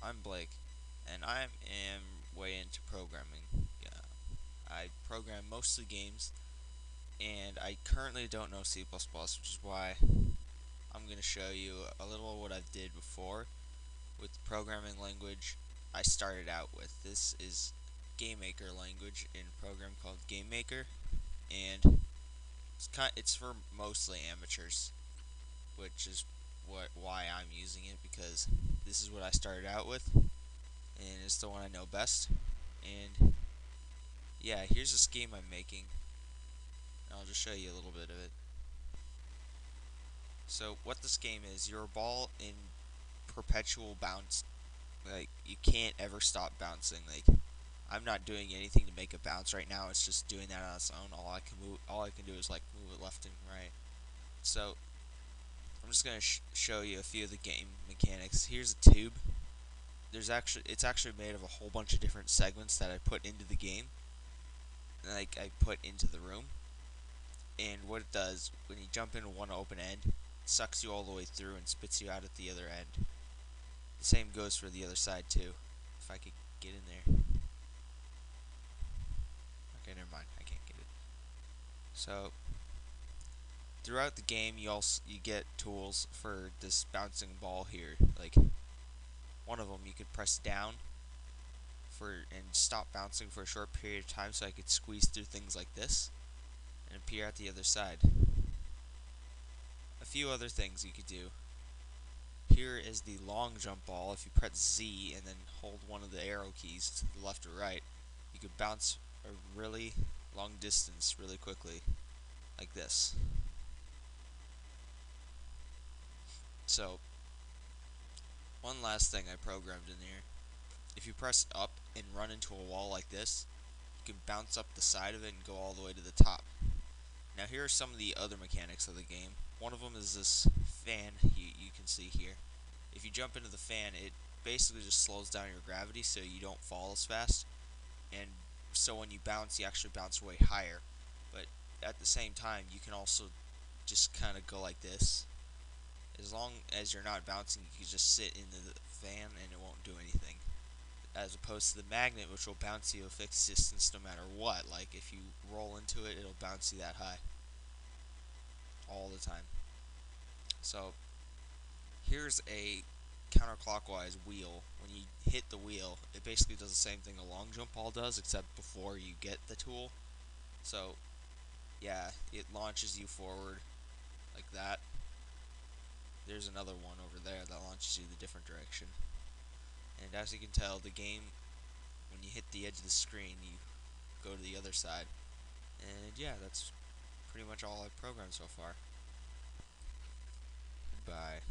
I'm Blake, and I am way into programming. I program mostly games, and I currently don't know C++, which is why I'm going to show you a little of what I've did before with the programming language I started out with. This is GameMaker language in a program called GameMaker, and it's for mostly amateurs, which is why I'm using it, because this is what I started out with, and it's the one I know best. And yeah, here's a scheme I'm making. I'll just show you a little bit of it. So what this game is, you're a ball in perpetual bounce. Like, you can't ever stop bouncing. Like, I'm not doing anything to make it bounce right now. It's just doing that on its own. All I can do is like move it left and right. So I'm just gonna show you a few of the game mechanics. Here's a tube. It's actually made of a whole bunch of different segments that I put into the game. Like, I put into the room. And what it does, when you jump into one open end, it sucks you all the way through and spits you out at the other end. The same goes for the other side too. If I could get in there. Okay, never mind. I can't get it. So throughout the game, you get tools for this bouncing ball here. Like, one of them, you could press down and stop bouncing for a short period of time, so I could squeeze through things like this and appear at the other side. A few other things you could do. Here is the long jump ball. If you press Z and then hold one of the arrow keys to the left or right, you could bounce a really long distance really quickly, like this. So, one last thing I programmed in here. If you press up and run into a wall like this, you can bounce up the side of it and go all the way to the top. Now here are some of the other mechanics of the game. One of them is this fan you can see here. If you jump into the fan, it basically just slows down your gravity so you don't fall as fast, and so when you bounce, you actually bounce way higher. But at the same time, you can also just kind of go like this. As long as you're not bouncing, you can just sit in the fan and it won't do anything. As opposed to the magnet, which will bounce you a fixed distance no matter what. Like, if you roll into it, it'll bounce you that high all the time. So here's a counterclockwise wheel. When you hit the wheel, it basically does the same thing a long jump ball does, except before you get the tool. So yeah, it launches you forward like that. There's another one over there that launches you the different direction. And as you can tell, the game, when you hit the edge of the screen, you go to the other side. And yeah, that's pretty much all I've programmed so far. Goodbye.